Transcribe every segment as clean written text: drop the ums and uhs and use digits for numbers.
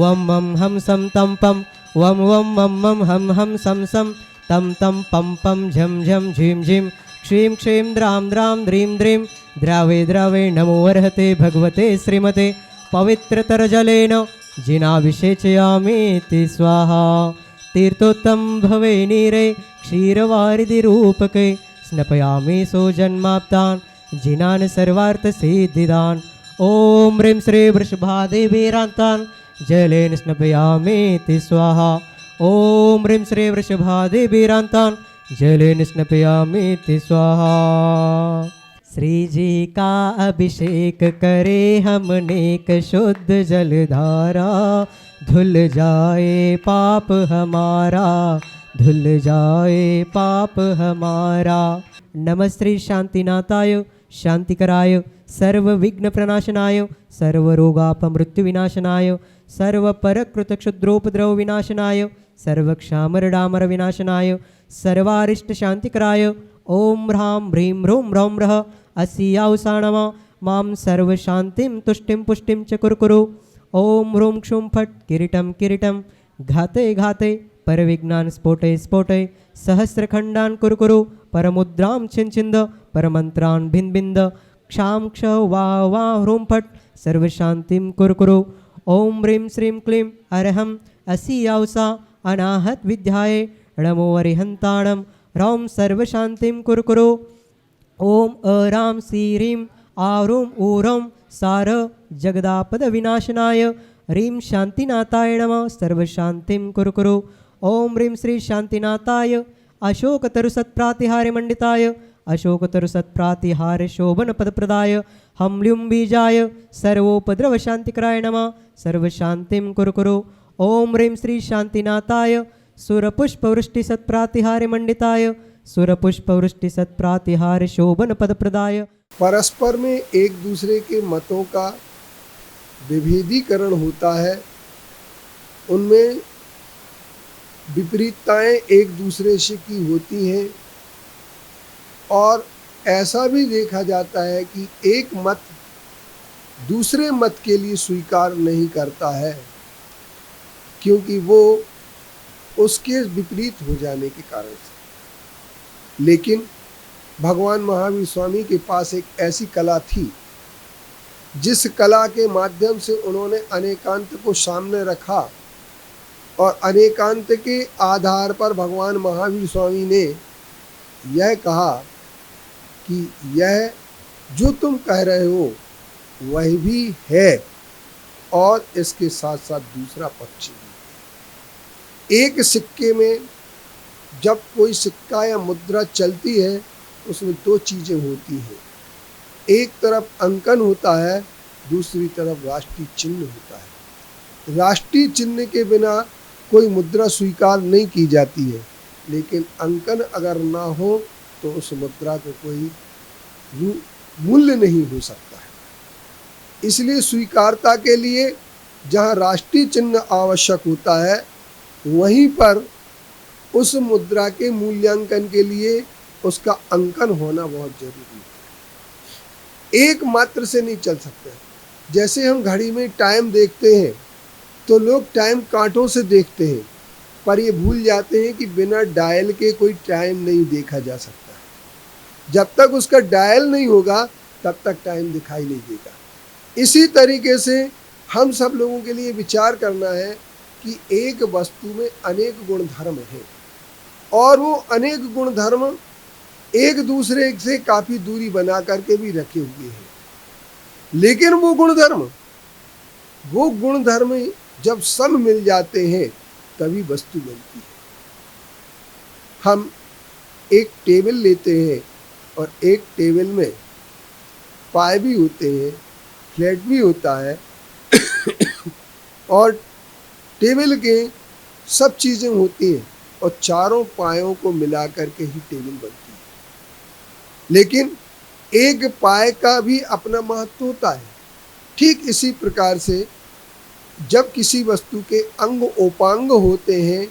वम मम हम सम तम पम वम वम मम मम हम सम सम तम तम पम पम झम झम झीम झीम क्षीम क्षीम द्राम द्राम द्रीम द्रीम द्रावे द्रावे नमो अर्हते भगवते श्रीमते पवित्रतर जलेन जिनाभिषेचयामीति स्वाहा। तीर्थोत्तम भवे नीरे क्षीरवारिधिरूपके स्नपयामि सोजन्माप्तान् जिनान् सर्वार्थसिद्धिदान्। ओम ह्रीं श्री वृषभादेवीरान्तान् जलेन स्नपयामीति स्वाहा। ओम ह्रीं श्री वृषभादेवीरान्तान् जलेन स्नपयामीति स्वाहा। श्री जी का अभिषेक करे हम नेक शुद्ध जलधारा धुल जाए पाप हमारा धुल जाए पाप हमारा। नमस्ते शांतिनाथाय शांतिकराय सर्व विघ्न प्रणाशनाय सर्व रोगापमृत्यु विनाशनाय सर्व परकृत क्षुद्रोपद्रव विनाशनाय सर्व क्षामर डामर विनाशनाय सर्वारिष्ट शांतिकराय ओम ह्रां ह्रीं ह्रूं ह्रौं ह्रः अस्यावसानम मां सर्व शांतिं तुष्टिं पुष्टिं च कुरु। ओम ह्रूं क्षुं फट् किरीटं किरीटं घाते घाते परविज्ञान स्फोटे स्फोटे सहस्रखंडान् कुरु परमुद्रां छिंद परमंत्रान् भिन्न भिन्न क्षां क्ष वा वा ह्रूं फट् सर्वशांतिं कुरु। ओम ह्रीं श्रीं क्लीं अरहं अस्यावसा अनाहत विद्याये नमो अरिहन्ताणं ह्रौं सर्वशांतिं कुरु। ओम अरां सीरीं आरूं ऊरं सार जगदापद विनाशनाय ह्रीं शांतिनाथाय नमः सर्वशांतिं कुरु। ओम ह्रीं श्री शांतिनाथाय अशोकतरुसत्प्रातिहार्य मंडिताय अशोकतरुसत्प्रातिहार्य शोभन पदप्रदाय हम्ल्युं बीजाय सर्वोपद्रव शांतिकराय नमः सर्वशांतिं कुरु। ओम ह्रीं श्री शांतिनाथाय सुरपुष्पवृष्टि सत्प्रातिहार्य मंडिताय सुरपुष्पवृष्टि सत्प्रातिहार्य शोभन पदप्रदाय। परस्पर में एक दूसरे के मतों का विभेदीकरण होता है, उनमें विपरीतताएं एक दूसरे से की होती हैं और ऐसा भी देखा जाता है कि एक मत दूसरे मत के लिए स्वीकार नहीं करता है क्योंकि वो उसके विपरीत हो जाने के कारण से। लेकिन भगवान महावीर स्वामी के पास एक ऐसी कला थी जिस कला के माध्यम से उन्होंने अनेकांत को सामने रखा और अनेकांत के आधार पर भगवान महावीर स्वामी ने यह कहा कि यह जो तुम कह रहे हो वह भी है और इसके साथ साथ दूसरा पक्ष भी। एक सिक्के में जब कोई सिक्का या मुद्रा चलती है उसमें दो चीज़ें होती हैं, एक तरफ अंकन होता है, दूसरी तरफ राष्ट्रीय चिन्ह होता है। राष्ट्रीय चिन्ह के बिना कोई मुद्रा स्वीकार नहीं की जाती है, लेकिन अंकन अगर ना हो तो उस मुद्रा को कोई मूल्य नहीं हो सकता है। इसलिए स्वीकारता के लिए जहाँ राष्ट्रीय चिन्ह आवश्यक होता है वहीं पर उस मुद्रा के मूल्यांकन के लिए उसका अंकन होना बहुत जरूरी है। एक मात्र से नहीं चल सकते। जैसे हम घड़ी में टाइम देखते हैं तो लोग टाइम कांटों से देखते हैं, पर ये भूल जाते हैं कि बिना डायल के कोई टाइम नहीं देखा जा सकता। जब तक उसका डायल नहीं होगा तब तक टाइम दिखाई नहीं देगा। इसी तरीके से हम सब लोगों के लिए विचार करना है कि एक वस्तु में अनेक गुण धर्म हैं और वो अनेक गुण धर्म एक दूसरे से काफ़ी दूरी बना करके भी रखे हुए हैं, लेकिन वो गुण धर्म जब सब मिल जाते हैं तभी वस्तु बनती है। हम एक टेबल लेते हैं और एक टेबल में पाए भी होते हैं, फ्लैट भी होता है और टेबल के सब चीज़ें होती हैं और चारों पायों को मिला करके ही टेबल बनती है। लेकिन एक पाए का भी अपना महत्व होता है। ठीक इसी प्रकार से जब किसी वस्तु के अंग उपांग होते हैं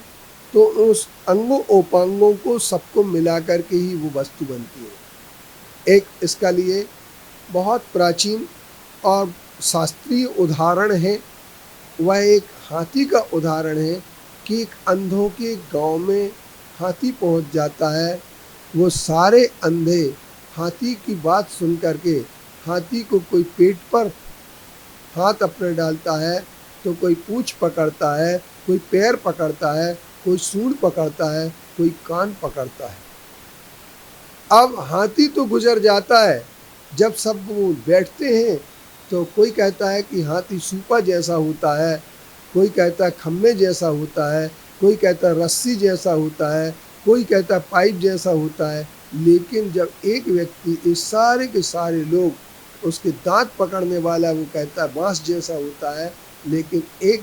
तो उस अंग उपांगों को सबको मिला करके ही वो वस्तु बनती है। एक इसका लिए बहुत प्राचीन और शास्त्रीय उदाहरण है, वह एक हाथी का उदाहरण है कि एक अंधों के गांव में हाथी पहुंच जाता है। वो सारे अंधे हाथी की बात सुन करके हाथी को कोई पेट पर हाथ अपने डालता है, तो कोई पूँछ पकड़ता है, कोई पैर पकड़ता है, कोई सूंड पकड़ता है, कोई कान पकड़ता है। अब हाथी तो गुजर जाता है। जब सब वो बैठते हैं तो कोई कहता है कि हाथी सूपा जैसा होता है, कोई कहता है खम्भे जैसा होता है, कोई कहता है रस्सी जैसा होता है, कोई कहता है पाइप जैसा होता है। लेकिन जब एक व्यक्ति, इस सारे के सारे लोग, उसके दांत पकड़ने वाला वो कहता है बांस जैसा होता है। लेकिन एक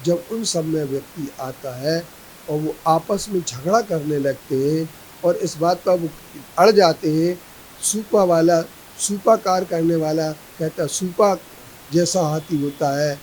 जब उन सब में व्यक्ति आता है और वो आपस में झगड़ा करने लगते हैं और इस बात पर वो अड़ जाते हैं। सूपाकार करने वाला कहता है सूपा जैसा हाथी होता है,